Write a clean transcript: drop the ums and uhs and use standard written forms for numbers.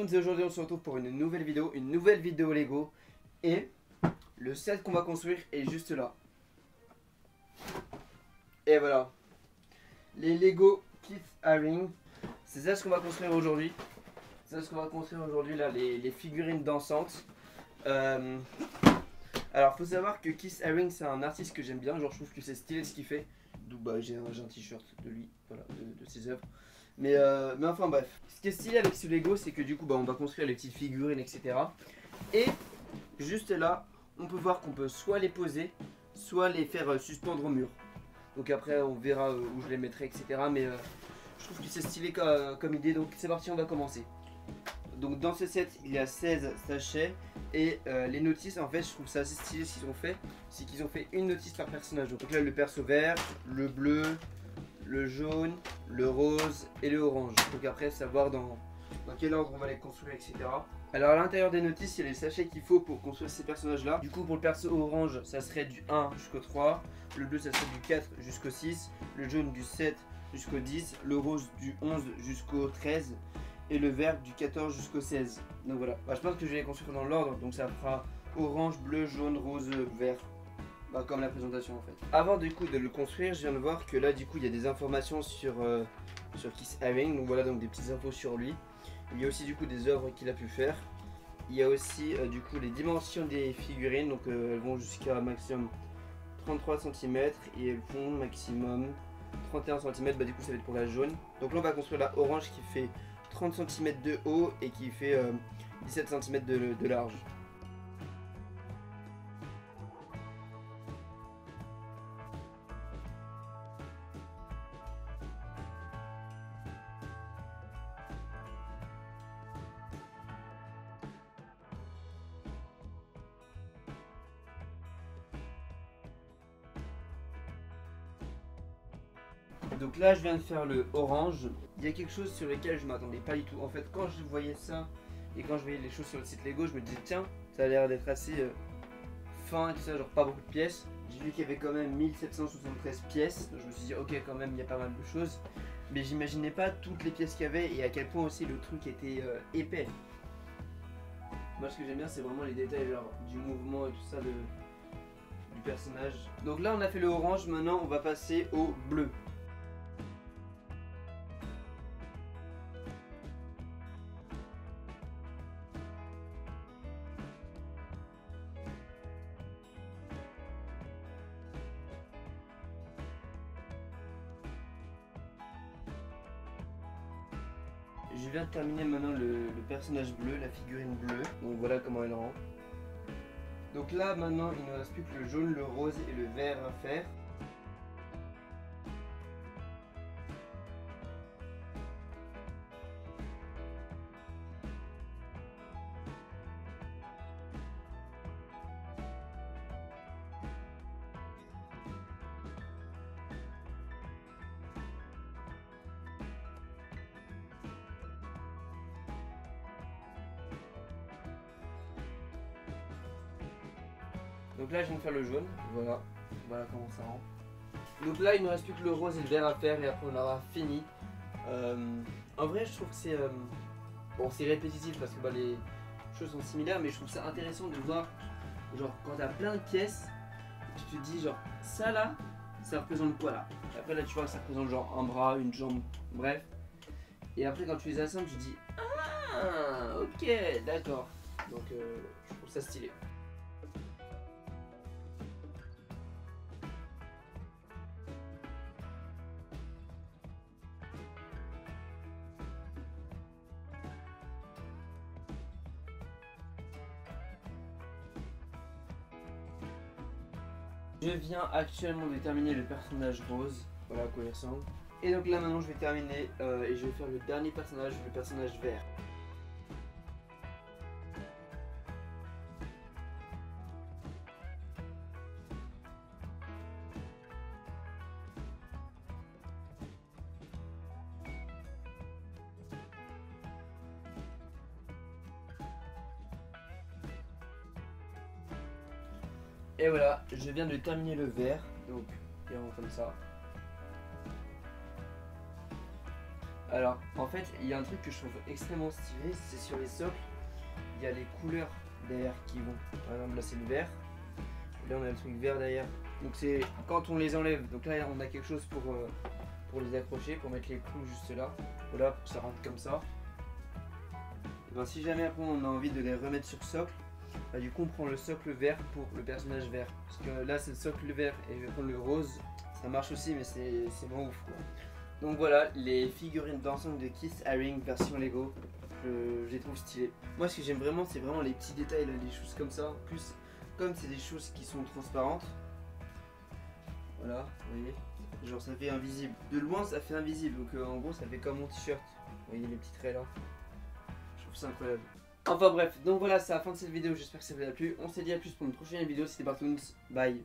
tous et aujourd'hui on se retrouve pour une nouvelle vidéo Lego. Et le set qu'on va construire est juste là. Et voilà, les Lego Keith Haring. C'est ça ce qu'on va construire aujourd'hui. C'est ça ce qu'on va construire aujourd'hui là, les figurines dansantes. Alors faut savoir que Keith Haring c'est un artiste que j'aime bien, genre je trouve que c'est stylé ce qu'il fait. Donc bah, j'ai un t-shirt de lui, voilà, de ses œuvres. Mais enfin bref, ce qui est stylé avec ce Lego c'est que du coup bah, on va construire les petites figurines etc. Et juste là on peut voir qu'on peut soit les poser, soit les faire suspendre au mur. Donc après on verra où je les mettrai etc. Mais je trouve que c'est stylé comme idée, donc c'est parti, on va commencer. Donc dans ce set il y a 16 sachets et les notices en fait je trouve ça assez stylé ce qu'ils ont fait. C'est qu'ils ont fait une notice par personnage. Donc là le perso vert, le bleu, le jaune, le rose et le orange. Donc après savoir dans quel ordre on va les construire etc. Alors à l'intérieur des notices il y a les sachets qu'il faut pour construire ces personnages là. Du coup pour le perso orange ça serait du 1 jusqu'au 3, le bleu ça serait du 4 jusqu'au 6, le jaune du 7 jusqu'au 10, le rose du 11 jusqu'au 13 et le vert du 14 jusqu'au 16. Donc voilà, bah, je pense que je vais les construire dans l'ordre, donc ça fera orange, bleu, jaune, rose, vert. Bah, comme la présentation en fait. Avant du coup de le construire, je viens de voir que là du coup il y a des informations sur Keith Haring, donc voilà, donc des petites infos sur lui. Il y a aussi du coup des œuvres qu'il a pu faire. Il y a aussi du coup les dimensions des figurines, donc elles vont jusqu'à maximum 33 cm et elles font maximum 31 cm, bah du coup ça va être pour la jaune. Donc là on va construire la orange qui fait 30 cm de haut et qui fait 17 cm de large. Donc là je viens de faire le orange. Il y a quelque chose sur lequel je m'attendais pas du tout. En fait quand je voyais ça et quand je voyais les choses sur le site Lego, je me disais tiens, ça a l'air d'être assez fin et tout ça, genre pas beaucoup de pièces. J'ai vu qu'il y avait quand même 1773 pièces. Donc je me suis dit ok, quand même il y a pas mal de choses. Mais j'imaginais pas toutes les pièces qu'il y avait et à quel point aussi le truc était épais. Moi ce que j'aime bien c'est vraiment les détails genre du mouvement et tout ça du personnage. Donc là on a fait le orange, maintenant on va passer au bleu. Je viens de terminer maintenant le personnage bleu, la figurine bleue. Donc voilà comment elle rend. Donc là maintenant il ne reste plus que le jaune, le rose et le vert à faire. Donc là je viens de faire le jaune, voilà comment ça rend. Donc là il ne reste plus que le rose et le vert à faire et après on aura fini. En vrai je trouve que c'est bon, c'est répétitif parce que bah, les choses sont similaires, mais je trouve ça intéressant de voir genre quand t'as plein de pièces, tu te dis genre ça là, ça représente quoi là. Et après là tu vois que ça représente genre un bras, une jambe, bref. Et après quand tu les assembles tu te dis ah ok d'accord. Donc je trouve ça stylé. Je viens actuellement de terminer le personnage rose, voilà à quoi il ressemble. Et donc là maintenant je vais terminer et je vais faire le dernier personnage, le personnage vert. Et voilà, je viens de terminer le vert, donc il rend comme ça. Alors en fait il y a un truc que je trouve extrêmement stylé, c'est sur les socles, il y a les couleurs derrière qui vont. Par exemple là c'est le vert, et là on a le truc vert derrière. Donc c'est quand on les enlève, donc là on a quelque chose pour les accrocher, pour mettre les clous juste là. Voilà, pour que ça rentre comme ça. Et ben, si jamais après on a envie de les remettre sur socle, bah, du coup on prend le socle vert pour le personnage vert. Parce que là c'est le socle vert et je vais prendre le rose. Ça marche aussi mais c'est moins ouf quoi. Donc voilà les figurines d'ensemble de Kiss Haring version Lego. Je les trouve stylées. Moi ce que j'aime vraiment c'est vraiment les petits détails, là, les choses comme ça. En plus comme c'est des choses qui sont transparentes. Voilà, vous voyez. Genre ça fait invisible. De loin ça fait invisible. Donc en gros ça fait comme mon t-shirt. Vous voyez les petits traits là. Je trouve ça incroyable. Enfin bref, donc voilà, c'est la fin de cette vidéo, j'espère que ça vous a plu. On se dit à plus pour une prochaine vidéo, c'était Bartoons, bye.